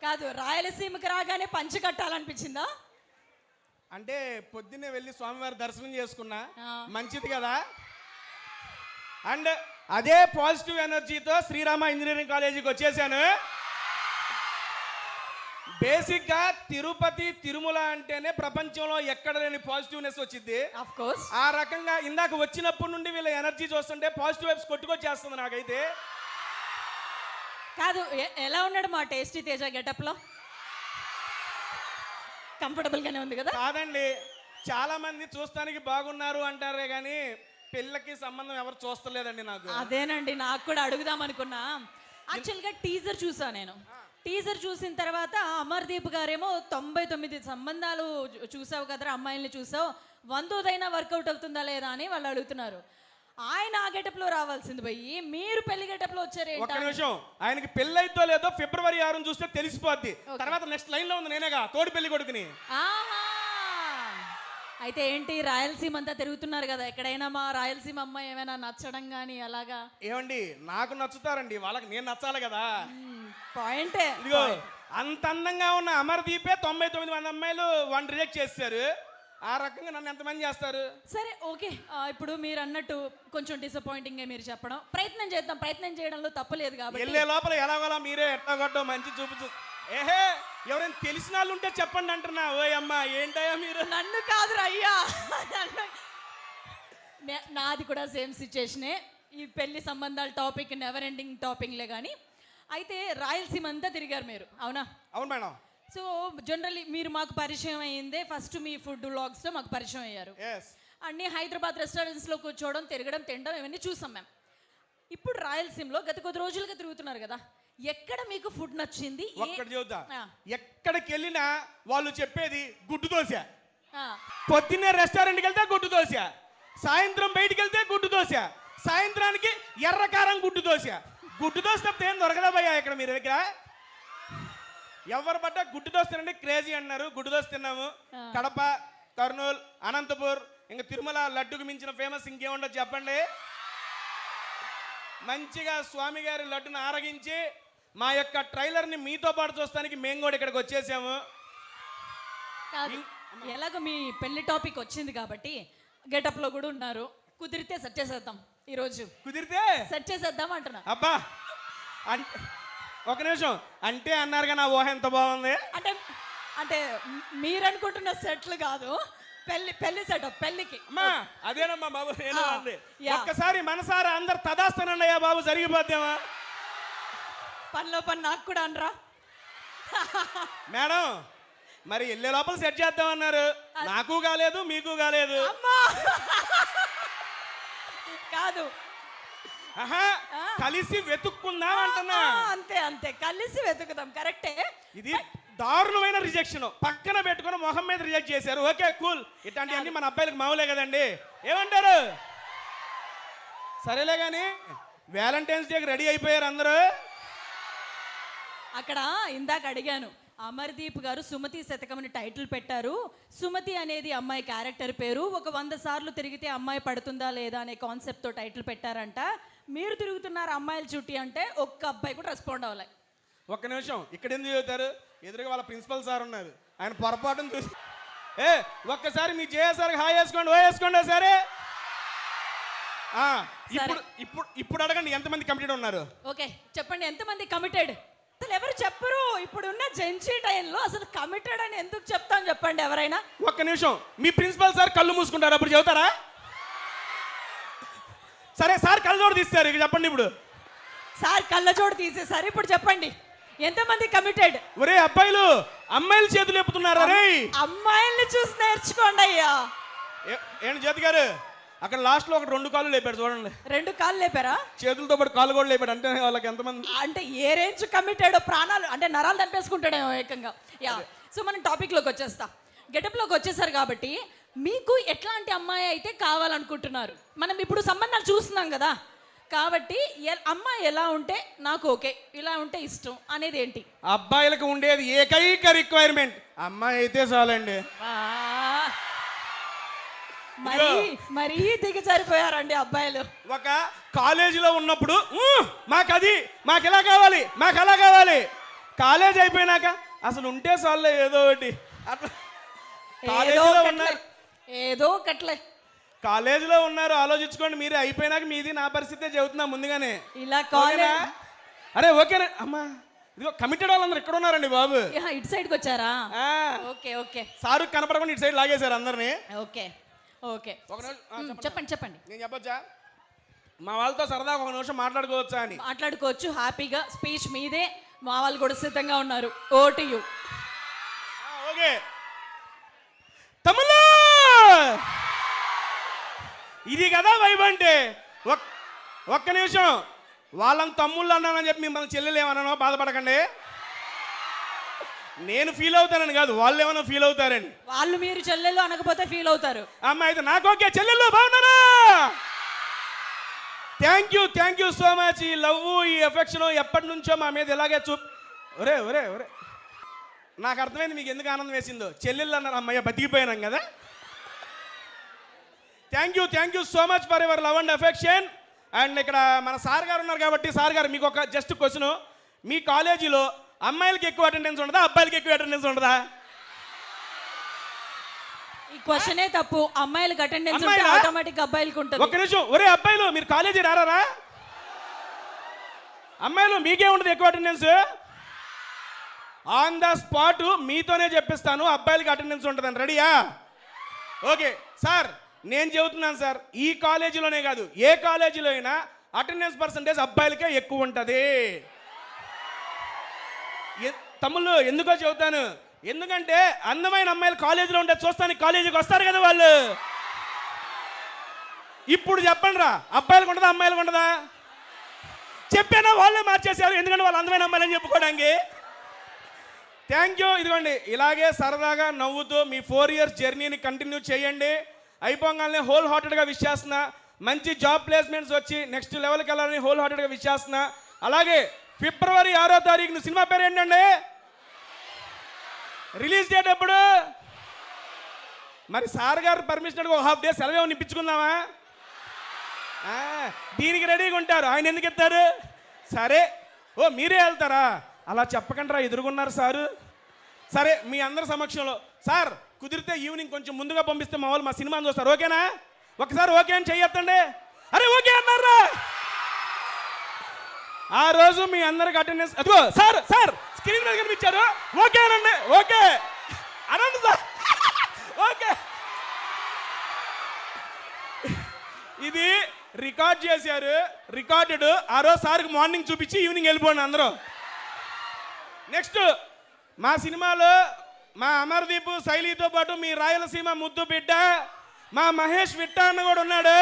కాదు, రాయలసీమకి రాగానే పంచి కట్టాలనిపించిందా? అంటే పొద్దున్నే వెళ్ళి స్వామివారి దర్శనం చేసుకున్నా, ఆ. మంచిది కదా. అండ్ అదే పాజిటివ్ ఎనర్జీతో శ్రీరామ ఇంజనీరింగ్ కాలేజీకి వచ్చేసాను. బేసిక్గా తిరుపతి తిరుమల అంటేనే ప్రపంచంలో ఎక్కడ లేని పాజిటివ్నెస్ వచ్చింది. Of course. ఆ రకంగా ఇందాక వచ్చినప్పటి నుండి వీళ్ళ ఎనర్జీ చూస్తుంటే పాజిటివ్ వైబ్స్ కొట్టుకొచ్చేస్తుంది నాకైతే. కాదు, ఎలా ఉన్నాడు మా టేస్టీ తేజ గెటప్ లో? కంఫర్టబుల్ గానే ఉంది కదా? కాదండి, చాలా మంది చూస్తానికి బాగున్నారు అంటారే కానీ పిల్లకి సంబంధం ఎవరు చూస్తలేదండి నాకు. అదేనండి, నాకు కూడా అడుగుదాం అనుకున్నా. యాక్చువల్గా టీజర్ చూసా నేను. టీజర్ చూసిన తర్వాత అమర్దీప్ గారేమో 99 సంబంధాలు చూసావు కదరా, అమ్మాయిల్ని చూసావు, 100దైనా వర్కౌట్ అవుతుందా లేదా అని వాళ్ళు అడుగుతున్నారు. ఆయన ఆ గెటప్ లో రావాల్సింది పోయి మీరు పెళ్లి గెటప్ లో వచ్చారు. ఒక్క నిమిషం, ఆయనకి పెళ్లి అయితో లేదో ఫిబ్రవరి 6 చూస్తే తెలిసిపోద్ది. తర్వాత నెక్స్ట్ లైన్ లో ఉంది నేనేగా తోడి పెళ్లి కొడుకుని. ఆహా, అయితే ఏంటి రాయలసీమ అంతా తిరుగుతున్నారు కదా, ఎక్కడైనా మా రాయలసీమ అమ్మాయి ఏమైనా నచ్చడం కానీ అలాగా? ఏమండి, నాకు నచ్చుతారండి, వాళ్ళకి నేను నచ్చాలి కదా. పాయింటే. ఇదిగో అంత అందంగా ఉన్న అమర్దీపే 99 మంది అమ్మాయిలు వన్ రిజెక్ట్ చేస్తారు. ఆ రకంగా నన్ను ఎంతమంది చేస్తారు? సరే ఓకే, ఇప్పుడు మీరు అన్నట్టు కొంచెం డిసప్పాయింటింగ్ మీరు చెప్పడం, ప్రయత్నం చేద్దాం. ప్రయత్నం చేయడంలో తప్పలేదు కాబట్టి వెళ్ళే లోపల ఎలాగోలా మీరే ఎట్లాగొట్టో మంచి చూపించు. ఏహే, ఎవరైనా తెలిసిన వాళ్ళు ఉంటే చెప్పండి అంటున్నా. ఓయ్ అమ్మా, ఏంటయ్యా మీరు? నన్ను కాదురా అయ్యా, నాది కూడా సేమ్ సిచ్యుయేషనే. ఈ పెళ్లి సంబంధాల టాపిక్ నెవర్ ఎండింగ్ టాపిక్లే. కానీ అయితే రాయలసీమ అంతా తిరిగారు మీరు, అవునా? అవును మేడం. సో జనరల్లీ మీరు మాకు పరిచయం అయ్యిందే ఫస్ట్ మీ ఫుడ్ వ్లాగ్స్లో మాకు పరిచయం అయ్యారు. అన్ని హైదరాబాద్ రెస్టారెంట్స్లో కూర్చోవడం, తిరగడం, తినడం ఇవన్నీ చూసాం మేము. ఇప్పుడు రాయలసీమలో గత కొద్ది రోజులుగా తిరుగుతున్నారు కదా, ఎక్కడ మీకు ఫుడ్ నచ్చింది? ఒక్కటి చెబుతా, ఎక్కడికి వెళ్ళినా వాళ్ళు చెప్పేది గుడ్డు దోశ. ఆ, పొద్దున్నే రెస్టారెంట్కి వెళ్తే గుడ్డు దోశ, సాయంత్రం బయటికి వెళ్తే గుడ్డు దోశ, సాయంత్రానికి ఎర్రకారం గుడ్డు దోశ. గుడ్డు దోశ తప్పితే ఏం దొరకదా భయ్యా ఇక్కడ మీరు దగ్గర? ఎవరు పడ్డా గుడ్డు దోశ తినండి క్రేజీ అన్నారు. గుడ్డు దోశ తిన్నాము. కడప, కర్నూలు, అనంతపూర్, ఇంకా తిరుమల లడ్డుకు మించిన ఫేమస్ ఇంకేముండదు చెప్పండి. మంచిగా స్వామి గారి లడ్డును ఆరగించి మా యొక్క ట్రైలర్ని మీతో పాటు చూస్తానికి మేము కూడా ఇక్కడికి వచ్చేసాము. ఎలాగో మీ పెళ్లి టాపిక్ వచ్చింది కాబట్టి గెటప్లో కూడా ఉన్నారు, కుదిరితే సెట్ చేసేద్దాం ఈరోజు. కుదిరితే సెట్ చేసేద్దాం అంటున్నా. అబ్బా, అంటే ఒక నిమిషం, అంటే అన్నారుగా నా ఊహ ఎంత బాగుంది. అంటే అంటే మీరు అనుకుంటున్న సెట్లు కాదు, పెళ్లి సెటప్ పెళ్లికి. అమ్మా అదేనమ్మా బాబు, నేను అంది. ఒక్కసారి మనసారా అందరు తదాస్తానన్నయ్యా బాబు, జరిగిపోద్దామా? పనిలో పని నాకు కూడా అనరా మేడం? మరి వెళ్ళే లోపల సెట్ చేద్దామన్నారు, నాకు కాలేదు మీకు కాలేదు. కాదు, కలిసి వెతుక్కుందాం అంటున్నా. అంతే అంతే, కలిసి వెతుకుదాం. కరెక్టే. ఇది దారుణమైన రిజెక్షన్, పక్కన పెట్టుకుని మొహం మీద రిజెక్ట్ చేశారు. ఓకే కూల్, ఇట్లాంటివన్నీ మన అబ్బాయిలకు మామూలే కదండి, ఏమంటారు? సరేలే కానీ వ్యాలంటైన్స్ డేకి రెడీ అయిపోయారు అందరూ. అక్కడ ఇందాక అడిగాను, అమర్దీప్ గారు సుమతి శతకం అని టైటిల్ పెట్టారు. సుమతి అనేది అమ్మాయి క్యారెక్టర్ పేరు. ఒక 100 సార్లు తిరిగితే అమ్మాయి పడుతుందా లేదా అనే కాన్సెప్ట్తో టైటిల్ పెట్టారంట. మీరు తిరుగుతున్నారు అమ్మాయిల చుట్టి అంటే ఒక్క అబ్బాయి కూడా రెస్పాండ్ అవ్వలే. ఒక్క నిమిషం, ఇక్కడ ఎందుకు చదువుతారు? ఎదురుగా వాళ్ళ ప్రిన్సిపల్ సార్ ఉన్నారు, ఆయన పొరపాటును చూసి ఒక్కసారి మీ జేఎస్ఆర్ హాయ్ వేసుకోండి, ఓ వేసుకోండి సరే. ఇప్పుడు ఇప్పుడు ఇప్పుడు అడగండి ఎంతమంది కమిటెడ్ ఉన్నారు? ఓకే చెప్పండి, ఎంతమంది కమిటెడ్? అసలు ఎవరు చెప్పరు ఇప్పుడున్న జెన్సీ టైంలో. అసలు కమిటెడ్ అని ఎందుకు చెప్తాం చెప్పండి ఎవరైనా? ఒక్క నిమిషం, మీ ప్రిన్సిపల్ సార్ కళ్ళు మూసుకుంటారు, అప్పుడు చెబుతారా? సరే సార్ కళ్ళజోడు తీస్తారు, ఇక చెప్పండి. ఇప్పుడు సార్ కళ్ళజోడు తీసేసారు, ఇప్పుడు చెప్పండి ఎంతమంది కమిటెడ్? ఒరే అబ్బాయిలు, అమ్మాయిలు చేతులు ఎప్పుతున్నారు. అరే అమ్మాయిల్ని చూసి నేర్చుకోండి అయ్యా. ఏంటి జ్యోతి గారు, అక్కడ లాస్ట్ లో ఒక 2 కాళ్ళు లేపాడు చూడండి. 2 కాళ్ళు లేపారా? చేతులతో పాటు కాళ్ళు కూడా లేపాడు. అంటే వాళ్ళకి ఎంతమంది? అంటే ఏ రేంజ్ కమిటెడ్, ప్రాణాలు అంటే నరాలు చంపేసుకుంటాడేమో ఏకంగా. యా, సో మనం టాపిక్లోకి వచ్చేస్తా. గెటప్లోకి వచ్చేసారు కాబట్టి మీకు ఎట్లాంటి అమ్మాయి అయితే కావాలనుకుంటున్నారు? మనం ఇప్పుడు సంబంధాలు చూస్తున్నాం కదా, కాబట్టి అమ్మాయి ఎలా ఉంటే నాకు ఓకే, ఇలా ఉంటే ఇష్టం అనేది ఏంటి? అబ్బాయిలకు ఉండేది ఏకైక రిక్వైర్మెంట్ అమ్మాయి అయితే చాలండి. మరీ దిగజారిపోయారండి అబ్బాయిలు. ఒక కాలేజీలో ఉన్నప్పుడు మాకు ఇలా కావాలి, మాకు అలా కావాలి, కాలేజ్ అయిపోయినాక అసలు ఉంటే చాలే ఏదో ఒకటి అట్లా ఏదో కాలేజీలో ఒకట్లే, ఉన్నారు ఏదో ఒకట్లే కాలేజీలో ఉన్నారు ఆలోచించుకోండి మీరే అయిపోయినాక మీది నా పరిస్థితే చెబుతున్నా ముందుగానే ఇలా ఓకేనా? కాలేజ్ అరే ఓకేనా అమ్మా ఇదిగో కమిటెడ్ వాళ్ళందరూ ఇక్కడ ఉన్నారండి బాబు ఇటు సైడ్కి వచ్చారా ఆ, ఓకే ఓకే సారు కనపడకుండా ఇటు సైడ్ లాగేశారు అందరినీ ఓకే ఓకే ఒక నిమిషం చెప్పండి చెప్పండి నేను చెప్పొచ్చా మా వాళ్ళతో సరదాగా ఒక నిమిషం మాట్లాడుకోవచ్చా అని మాట్లాడుకోవచ్చు హ్యాపీగా స్పీచ్ మీదే మా వాళ్ళు కూడా సిద్ధంగా ఉన్నారు ఓటు యు ఓకే తమ్ముళ్ళు ఇది కదా వైబ్ అంటే ఒక్క నిమిషం వాళ్ళని తమ్ముళ్ళు అన్నానని చెప్పి మిమ్మల్ని చెల్లెలు ఏమన్నానో బాధపడకండి నేను ఫీల్ అవుతానని కాదు వాళ్ళు ఏమైనా ఫీల్ అవుతారని వాళ్ళు మీరు చెల్లెళ్ళు అనకపోతే ఫీల్ అవుతారు అమ్మ అయితే నాకు ఓకే చెల్లెళ్ళు బాగున్నారా థ్యాంక్ యూ సో మచ్ ఈ లవ్ ఈ ఎఫెక్షన్ ఎప్పటి నుంచో మా మీద ఇలాగే ఒరే ఒరే ఒరే నాకు అర్థమైంది మీకు ఎందుకు ఆనందం వేసిందో చెల్లెళ్ళు అన్నారు అమ్మయ్య బతికిపోయినాం కదా thank you so much for ever love and affection and ఇక్కడ మన సార్ గారు ఉన్నారు కాబట్టి సార్ గారు మీకు ఒక జస్ట్ క్వశ్చన్ మీ కాలేజీలో అమ్మాయిలకి ఎక్కువ అటెండెన్స్ ఉండదా అబ్బాయిలకి ఎక్కువ అటెండెన్స్ ఉండదా ఈ క్వశ్చనే తప్పు అమ్మాయిలకు అటెండెన్స్ ఉంటే అమ్మాయిలా? ఆటోమేటిక్ అబ్బాయిలకు ఉంటుంది ఒక్క నిమిషం ఒరే అబ్బాయిలు మీరు కాలేజీ రారా అమ్మాయిలు మీకే ఉండదు ఎక్కువ అటెండెన్స్ ఆన్ ద స్పాట్ మీతోనే చెప్పిస్తాను అబ్బాయిలకి అటెండెన్స్ ఉంటుందని రెడీయా ఓకే సార్ నేను చెబుతున్నాను సార్ ఈ కాలేజీలోనే కాదు ఏ కాలేజీలో అయినా అటెండెన్స్ పర్సంటేజ్ అబ్బాయిలకే ఎక్కువ ఉంటుంది తమ్ముళ్ళు ఎందుకో చెబుతాను ఎందుకంటే అందమైన అమ్మాయిలు కాలేజీలో ఉంటే చూస్తానికి కాలేజీకి వస్తారు కదా వాళ్ళు ఇప్పుడు చెప్పండి రా అబ్బాయిలకు ఉండదా అమ్మాయిలకు ఉండదా చెప్పానా వాళ్ళే మార్చేశారు ఎందుకంటే వాళ్ళు అందమైన అమ్మాయిలని చెప్పుకోవడానికి థ్యాంక్ యూ ఇదిగోండి ఇలాగే సరదాగా నవ్వుతూ మీ 4 years జర్నీని కంటిన్యూ చేయండి అయిపోగానే హోల్ హార్టెడ్గా విష్ చేస్తున్నా మంచి జాబ్ ప్లేస్మెంట్స్ వచ్చి నెక్స్ట్ లెవెల్కి వెళ్ళాలని హోల్ హార్టెడ్గా విష్ చేస్తున్నా అలాగే ఫిబ్రవరి 6వ తారీఖున సినిమా పేరు ఏంటండి రిలీజ్ డేట్ ఎప్పుడు మరి సార్ గారు పర్మిషన్ అడిగి ఒక హాఫ్ డే సెలవు ఏమైనా ఇప్పించుకుందామా దీనికి రెడీగా ఉంటారు ఆయన ఎందుకు ఎత్తారు సరే ఓ మీరే వెళ్తారా అలా చెప్పకండి రా ఎదురుగున్నారు సారు సరే మీ అందరి సమక్షంలో సార్ కుదిరితే ఈవినింగ్ కొంచెం ముందుగా పంపిస్తే మా వాళ్ళు మా సినిమాని చూస్తారు ఓకేనా ఒకసారి ఓకే అని చెయ్యొద్దండి అరే ఓకే అన్నారా ఆ రోజు మీ అందరికి అటెండెన్స్ అదిగో సార్ సార్ స్క్రీన్ మీద కనిపించారు ఓకే అనండి ఓకే అనండి సార్ ఓకే ఇది రికార్డ్ చేశారు రికార్డెడ్ ఆ రోజు సార్కి మార్నింగ్ చూపించి ఈవినింగ్ వెళ్ళిపోండి అందరూ నెక్స్ట్ మా సినిమాలో మా అమర్దీప్ శైలితో పాటు మీ రాయలసీమ ముద్దు బిడ్డ మా మహేష్ విట్ట అన్న కూడా ఉన్నాడు